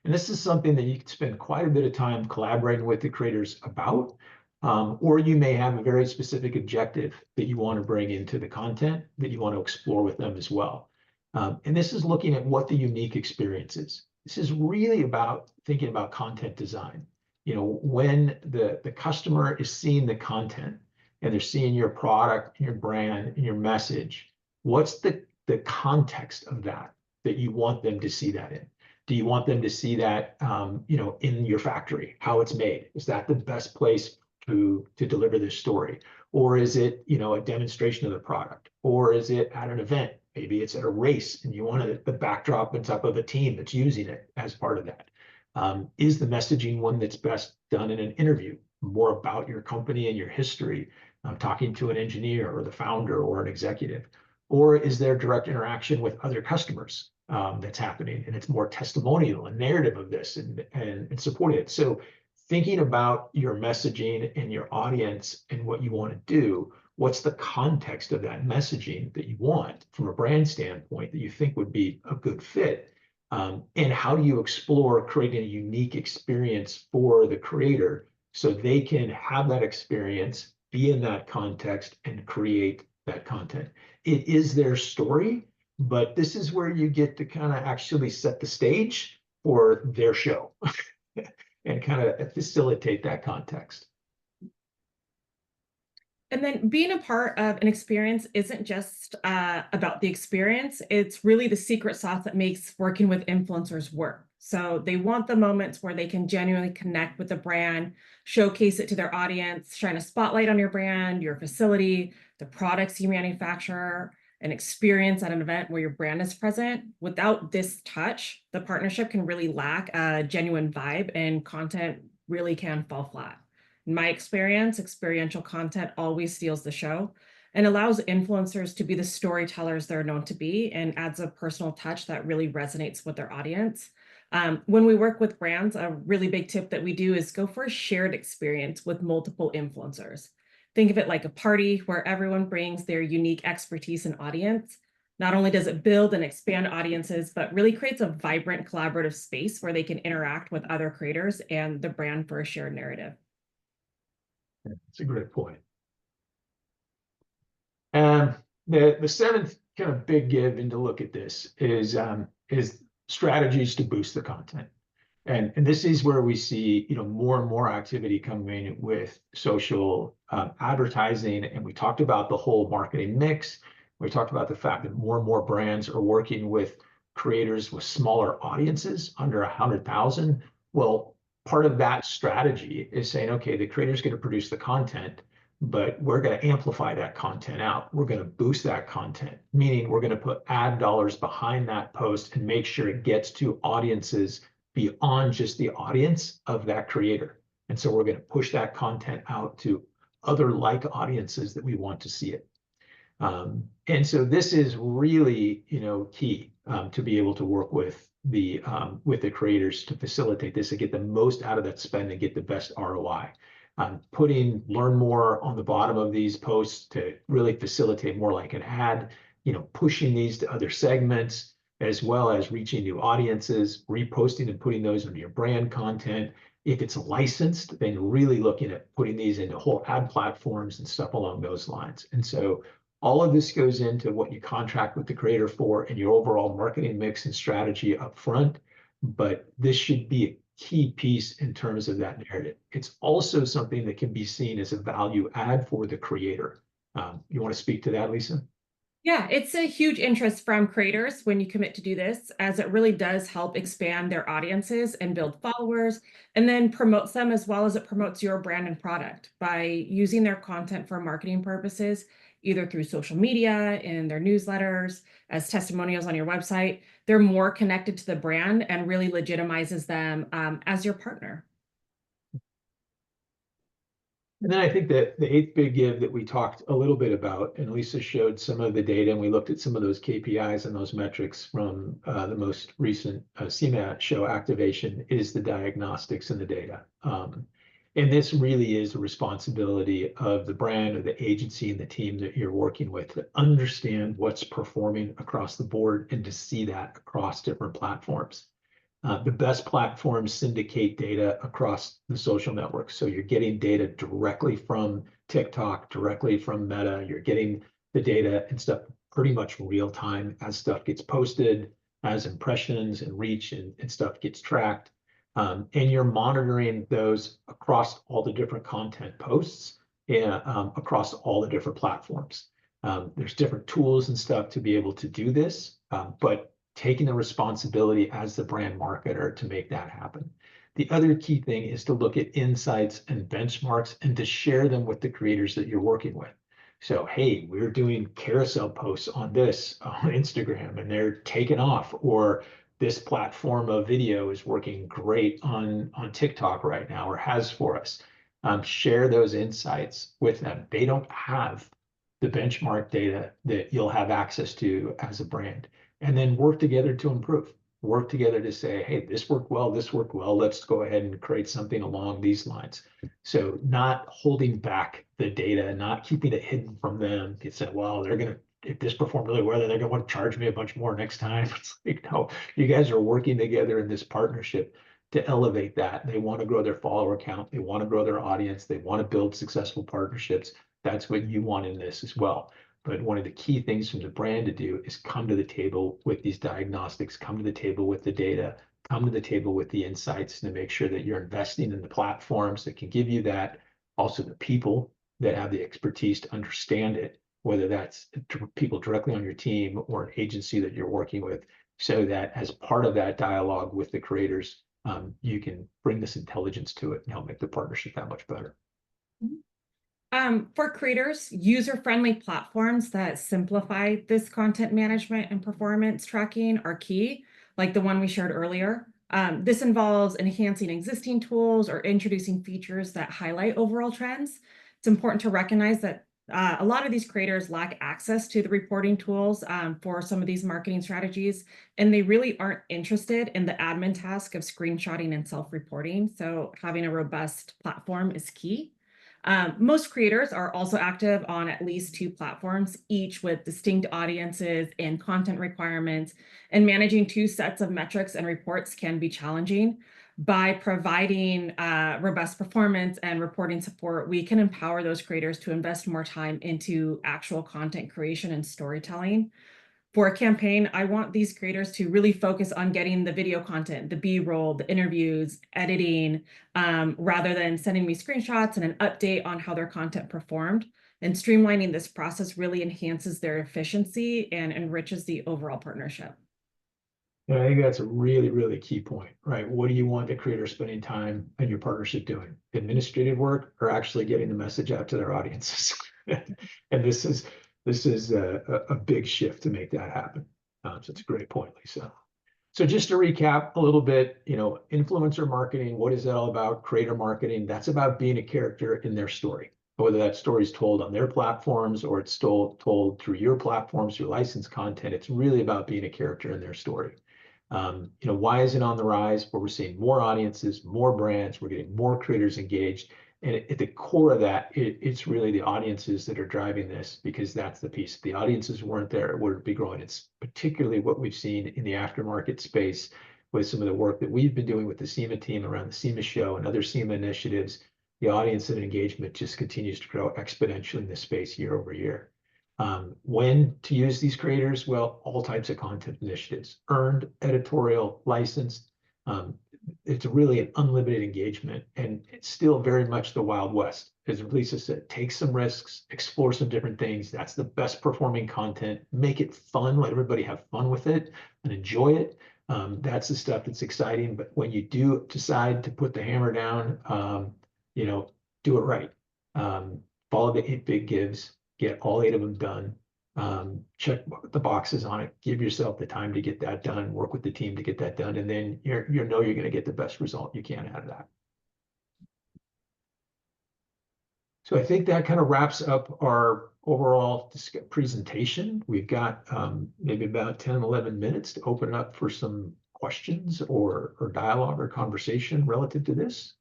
And this is something that you can spend quite a bit of time collaborating with the creators about, or you may have a very specific objective that you want to bring into the content that you want to explore with them as well. And this is looking at what the unique experience is. This is really about thinking about content design. When the customer is seeing the content and they're seeing your product, your brand, and your message, what's the context of that you want them to see that in? Do you want them to see that, in your factory, how it's made? Is that the best place to deliver this story? Or is it, a demonstration of the product? Or is it at an event Maybe it's at a race and you want the backdrop on top of a team that's using it as part of that. Is the messaging one that's best done in an interview, more about your company and your history, talking to an engineer or the founder or an executive? Or is there direct interaction with other customers that's happening, and it's more testimonial and narrative of this and supporting it? So thinking about your messaging and your audience and what you want to do, what's the context of that messaging that you want from a brand standpoint that you think would be a good fit? And how do you explore creating a unique experience for the creator so they can have that experience, be in that context, and create that content? It is their story, but this is where you get to kind of actually set the stage for their show and kind of facilitate that context. And then being a part of an experience isn't just about the experience. It's really the secret sauce that makes working with influencers work. So they want the moments where they can genuinely connect with the brand, showcase it to their audience, shine a spotlight on your brand, your facility, the products you manufacture, an experience at an event where your brand is present. Without this touch, the partnership can really lack a genuine vibe, and content really can fall flat. In my experience, experiential content always steals the show and allows influencers to be the storytellers they're known to be, and adds a personal touch that really resonates with their audience. When we work with brands, a really big tip that we do is go for a shared experience with multiple influencers. Think of it like a party where everyone brings their unique expertise and audience. Not only does it build and expand audiences, but really creates a vibrant collaborative space where they can interact with other creators and the brand for a shared narrative. That's a great point. And the seventh kind of big give and to look at this is strategies to boost the content. And this is where we see, more and more activity coming with social advertising. And we talked about the whole marketing mix. We talked about the fact that more and more brands are working with creators with smaller audiences under 100,000. Well, part of that strategy is saying, okay, the creator's going to produce the content, but we're going to amplify that content out. We're going to boost that content, meaning we're going to put ad dollars behind that post and make sure it gets to audiences beyond just the audience of that creator. And so we're going to push that content out to other like audiences that we want to see it. And so this is really, key to be able to work with the creators to facilitate this and get the most out of that spend and get the best ROI. Putting learn more on the bottom of these posts to really facilitate more like an ad, pushing these to other segments, as well as reaching new audiences, reposting and putting those into your brand content. If it's licensed, then really looking at putting these into whole ad platforms and stuff along those lines. And so all of this goes into what you contract with the creator for and your overall marketing mix and strategy up front. But this should be a key piece in terms of that narrative. It's also something that can be seen as a value add for the creator. You want to speak to that, Lisa? Yeah, it's a huge interest from creators when you commit to do this, as it really does help expand their audiences and build followers, and then promotes them as well as it promotes your brand and product by using their content for marketing purposes, either through social media, in their newsletters, as testimonials on your website. They're more connected to the brand and really legitimizes them as your partner. And then I think that the eighth big give that we talked a little bit about, and Lisa showed some of the data, and we looked at some of those KPIs and those metrics from the most recent SEMA show activation, is the diagnostics and the data. And this really is the responsibility of the brand or the agency and the team that you're working with to understand what's performing across the board and to see that across different platforms. The best platforms syndicate data across the social networks. So you're getting data directly from TikTok, directly from Meta. You're getting the data and stuff pretty much real time as stuff gets posted, as impressions and reach and stuff gets tracked. And you're monitoring those across all the different content posts and across all the different platforms. There's different tools and stuff to be able to do this, but taking the responsibility as the brand marketer to make that happen. The other key thing is to look at insights and benchmarks and to share them with the creators that you're working with. So, hey, we're doing carousel posts on this on Instagram and they're taking off, or this platform of video is working great on TikTok right now or has for us. Share those insights with them. They don't have the benchmark data that you'll have access to as a brand, and then work together to improve. Work together to say, hey, this worked well, let's go ahead and create something along these lines. So not holding back the data, not keeping it hidden from them. It said, well, if this performed really well, they're going to want to charge me a bunch more next time. It's like, no, you guys are working together in this partnership to elevate that. They want to grow their follower count. They want to grow their audience. They want to build successful partnerships. That's what you want in this as well. But one of the key things from the brand to do is come to the table with these diagnostics, come to the table with the data, come to the table with the insights to make sure that you're investing in the platforms that can give you that. Also, the people that have the expertise to understand it, whether that's people directly on your team or an agency that you're working with, so that as part of that dialogue with the creators, you can bring this intelligence to it and help make the partnership that much better. For creators, user-friendly platforms that simplify this content management and performance tracking are key, like the one we shared earlier. This involves enhancing existing tools or introducing features that highlight overall trends. It's important to recognize that a lot of these creators lack access to the reporting tools for some of these marketing strategies, and they really aren't interested in the admin task of screenshotting and self-reporting. So having a robust platform is key. Most creators are also active on at least 2 platforms, each with distinct audiences and content requirements, and managing 2 sets of metrics and reports can be challenging. By providing robust performance and reporting support, we can empower those creators to invest more time into actual content creation and storytelling. For a campaign, I want these creators to really focus on getting the video content, the B-roll, the interviews, editing, rather than sending me screenshots and an update on how their content performed. And streamlining this process really enhances their efficiency and enriches the overall partnership. And I think that's a really, really key point, right? What do you want the creator spending time in your partnership doing? Administrative work or actually getting the message out to their audiences? And this is a big shift to make that happen. So it's a great point, Lisa. So just to recap a little bit, influencer marketing, what is that all about? Creator marketing, that's about being a character in their story. Whether that story is told on their platforms or it's told through your platforms, your licensed content, it's really about being a character in their story. Why is it on the rise? Where we're seeing more audiences, more brands, we're getting more creators engaged. And at the core of that, it's really the audiences that are driving this, because that's the piece. If the audiences weren't there, it wouldn't be growing. It's particularly what we've seen in the aftermarket space with some of the work that we've been doing with the SEMA team around the SEMA show and other SEMA initiatives. The audience and engagement just continues to grow exponentially in this space year over year. When to use these creators? Well, all types of content initiatives, earned, editorial, licensed. It's really an unlimited engagement, and it's still very much the Wild West. As Lisa said, take some risks, explore some different things. That's the best performing content. Make it fun, let everybody have fun with it and enjoy it. That's the stuff that's exciting. But when you do decide to put the hammer down, do it right. Follow the 8 big gives. Get all 8 of them done. Check the boxes on it. Give yourself the time to get that done. Work with the team to get that done, and then you're going to get the best result you can out of that. So I think that kind of wraps up our overall presentation. We've got maybe about 10, 11 minutes to open up for some questions or dialogue or conversation relative to this.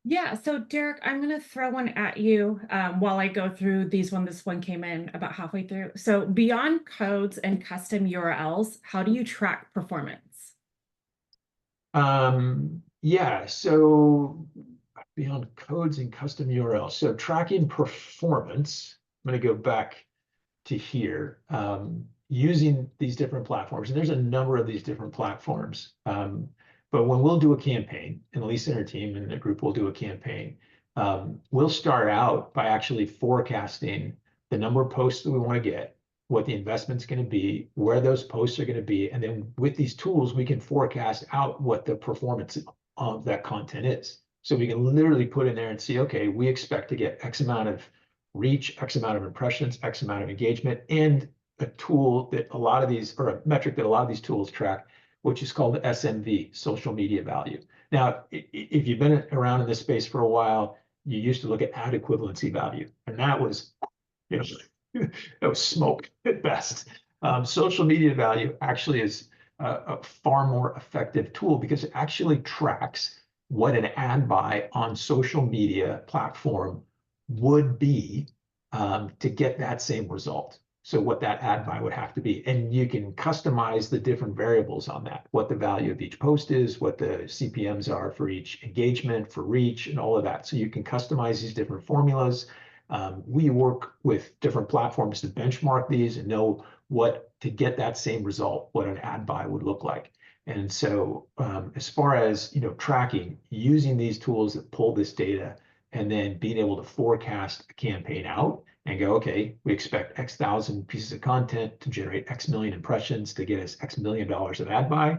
Yeah, so Derek, I'm going to throw one at you while I go through these one. This one came in about halfway through. So beyond codes and custom URLs, how do you track performance? Yeah, so beyond codes and custom URLs. So tracking performance, I'm going to go back to here, using these different platforms. And there's a number of these different platforms. But when we'll do a campaign, and Lisa and her team and the group will do a campaign, we'll start out by actually forecasting the number of posts that we want to get, what the investment's going to be, where those posts are going to be. And then with these tools, we can forecast out what the performance of that content is. So we can literally put in there and see, okay, we expect to get X amount of reach, X amount of impressions, X amount of engagement, and a tool that a lot of these, or a metric that a lot of these tools track, which is called SMV, social media value. Now, if you've been around in this space for a while, you used to look at ad equivalency value, and that was, you know, that was smoke at best. Social media value actually is a far more effective tool because it actually tracks what an ad buy on social media platform would be to get that same result. So what that ad buy would have to be. And you can customize the different variables on that, what the value of each post is, what the CPMs are for each engagement, for reach, and all of that. So you can customize these different formulas. We work with different platforms to benchmark these and know what to get that same result, what an ad buy would look like. And so as far as, you know, tracking, using these tools that pull this data and then being able to forecast a campaign out and go, okay, we expect X thousand pieces of content to generate X million impressions to get us X $1 million of ad buy.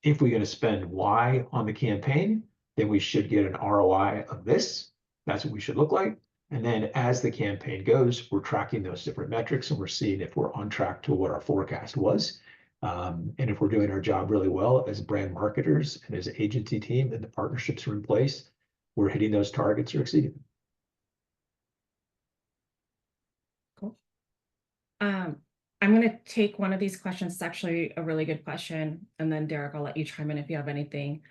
If we're going to spend Y on the campaign, then we should get an ROI of this. That's what we should look like. And then as the campaign goes, we're tracking those different metrics and we're seeing if we're on track to what our forecast was. And if we're doing our job really well as brand marketers and as an agency team and the partnerships are in place, we're hitting those targets or exceeding them. Cool. I'm going to take one of these questions. It's actually a really good question. And then Derek, I'll let you chime in if you have anything.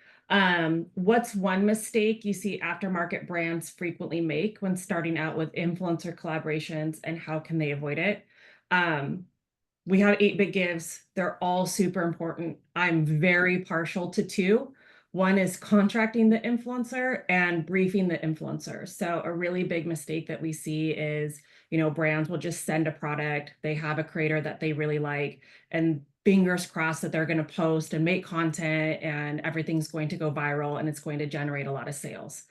What's one mistake you see aftermarket brands frequently make when starting out with influencer collaborations, and how can they avoid it? We have 8-bit gives. They're all super important. I'm very partial to two. One is contracting the influencer and briefing the influencer. So a really big mistake that we see is, you know, brands will just send a product. They have a creator that they really like, and fingers crossed that they're going to post and make content and everything's going to go viral and it's going to generate a lot of sales.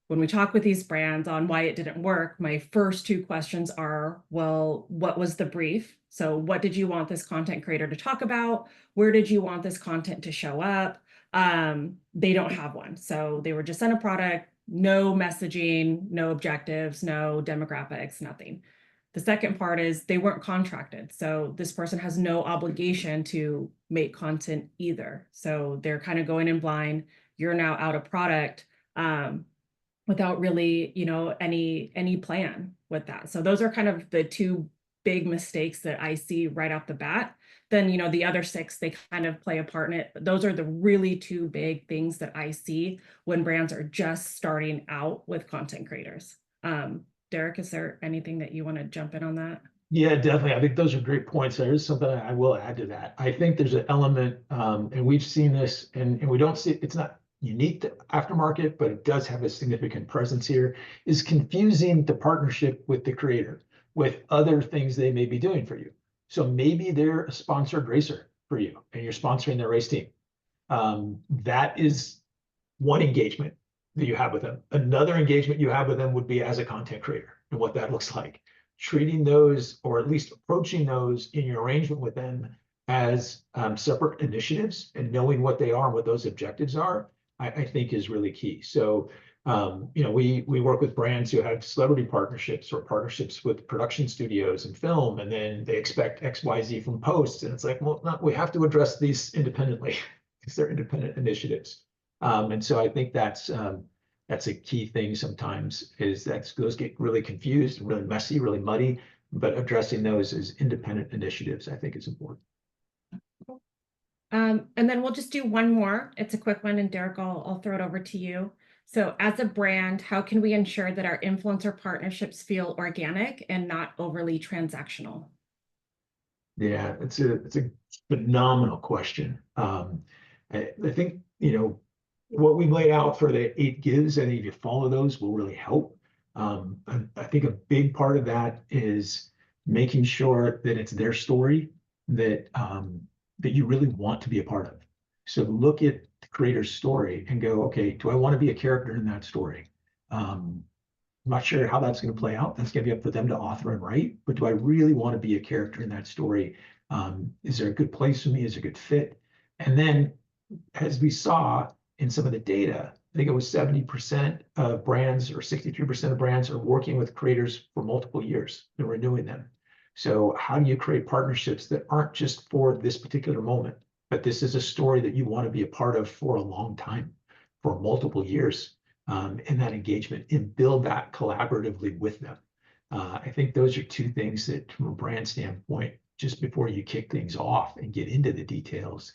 When we talk with these brands on why it didn't work, my first two questions are, well, what was the brief? So what did you want this content creator to talk about? Where did you want this content to show up? They don't have one. So they were just sent a product, no messaging, no objectives, no demographics, nothing. The second part is they weren't contracted. So this person has no obligation to make content either. So they're kind of going in blind. You're now out of product without really, you know, any plan with that. So those are kind of the two big mistakes that I see right off the bat. Then, you know, the other 6, they kind of play a part in it. But those are the really two big things that I see when brands are just starting out with content creators. Derek, is there anything that you want to jump in on that? Yeah, definitely. I think those are great points. There is something I will add to that. I think there's an element, and we've seen this, and we don't see it's not unique to aftermarket, but it does have a significant presence here, is confusing the partnership with the creator with other things they may be doing for you. So maybe they're a sponsored racer for you and you're sponsoring their race team. That is one engagement that you have with them. Another engagement you have with them would be as a content creator and what that looks like. Treating those, or at least approaching those in your arrangement with them as separate initiatives and knowing what they are and what those objectives are, I think is really key. So, you know, we work with brands who have celebrity partnerships or partnerships with production studios and film, and then they expect X, Y, Z from posts. And it's like, well, no, we have to address these independently because they're independent initiatives. And so I think that's a key thing sometimes, is that those get really confused and really messy, really muddy, but addressing those as independent initiatives, I think is important. And then we'll just do one more. It's a quick one, and Derek, I'll throw it over to you. So as a brand, how can we ensure that our influencer partnerships feel organic and not overly transactional? Yeah, it's a phenomenal question. I think, you know, what we laid out for the 8 gives, I think if you follow those will really help. I think a big part of that is making sure that it's their story that that you really want to be a part of. So look at the creator's story and go, okay, do I want to be a character in that story? I'm not sure how that's going to play out. That's going to be up for them to author and write. But do I really want to be a character in that story? Is there a good place for me? Is there a good fit? And then, as we saw in some of the data, I think it was 70% of brands or 63% of brands are working with creators for multiple years and renewing them. So how do you create partnerships that aren't just for this particular moment, but this is a story that you want to be a part of for a long time, for multiple years, in that engagement, and build that collaboratively with them. I think those are two things that, from a brand standpoint, just before you kick things off and get into the details,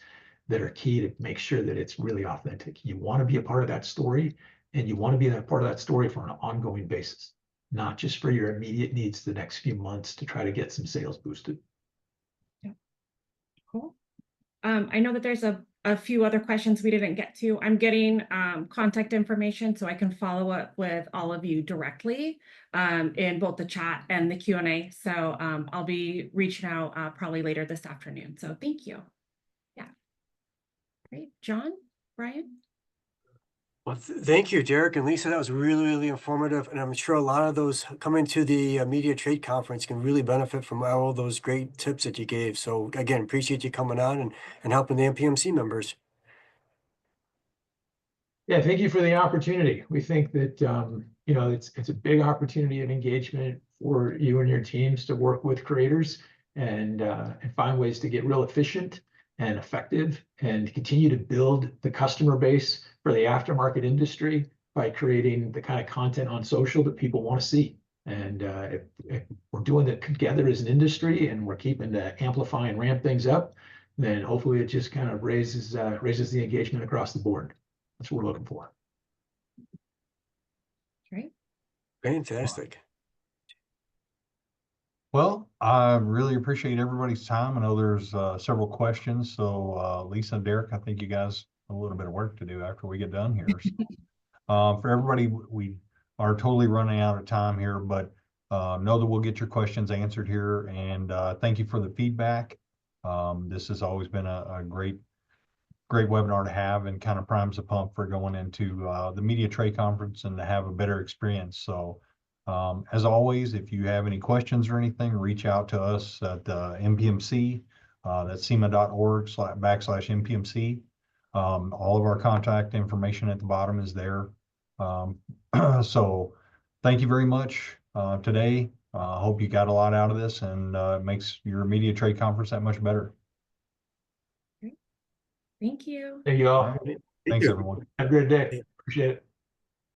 that are key to make sure that it's really authentic. You want to be a part of that story, and you want to be a part of that story for an ongoing basis, not just for your immediate needs the next few months to try to get some sales boosted. Yeah. Cool. I know that there's a few other questions we didn't get to. I'm getting contact information so I can follow up with all of you directly in both the chat and the Q&A. So I'll be reaching out probably later this afternoon. So thank you. Yeah. Great. John, Brian? Well, thank you, Derek and Lisa. That was really, really informative. And I'm sure a lot of those coming to the Media Trade Conference can really benefit from all those great tips that you gave. So again, appreciate you coming on and helping the MPMC members. Yeah, thank you for the opportunity. We think that it's a big opportunity of engagement for you and your teams to work with creators and find ways to get real efficient and effective and continue to build the customer base for the aftermarket industry by creating the kind of content on social that people want to see. And if we're doing it together as an industry and we're keeping to amplify and ramp things up, then hopefully it just kind of raises the engagement across the board. That's what we're looking for. Great. Fantastic. Well, I really appreciate everybody's time. I know there's several questions. So Lisa and Derek, I think you guys have a little bit of work to do after we get done here. So, for everybody, we are totally running out of time here, but know that we'll get your questions answered here. And thank you for the feedback. This has always been a great webinar to have, and kind of primes the pump for going into the Media Trade Conference and to have a better experience. So as always, if you have any questions or anything, reach out to us at MPMC. That's SEMA.org/MPMC. All of our contact information at the bottom is there. So thank you very much today. Hope you got a lot out of this, and it makes your Media Trade Conference that much better. Thank you. Thank you all. All right. Thanks, everyone. Have a great day. Appreciate it.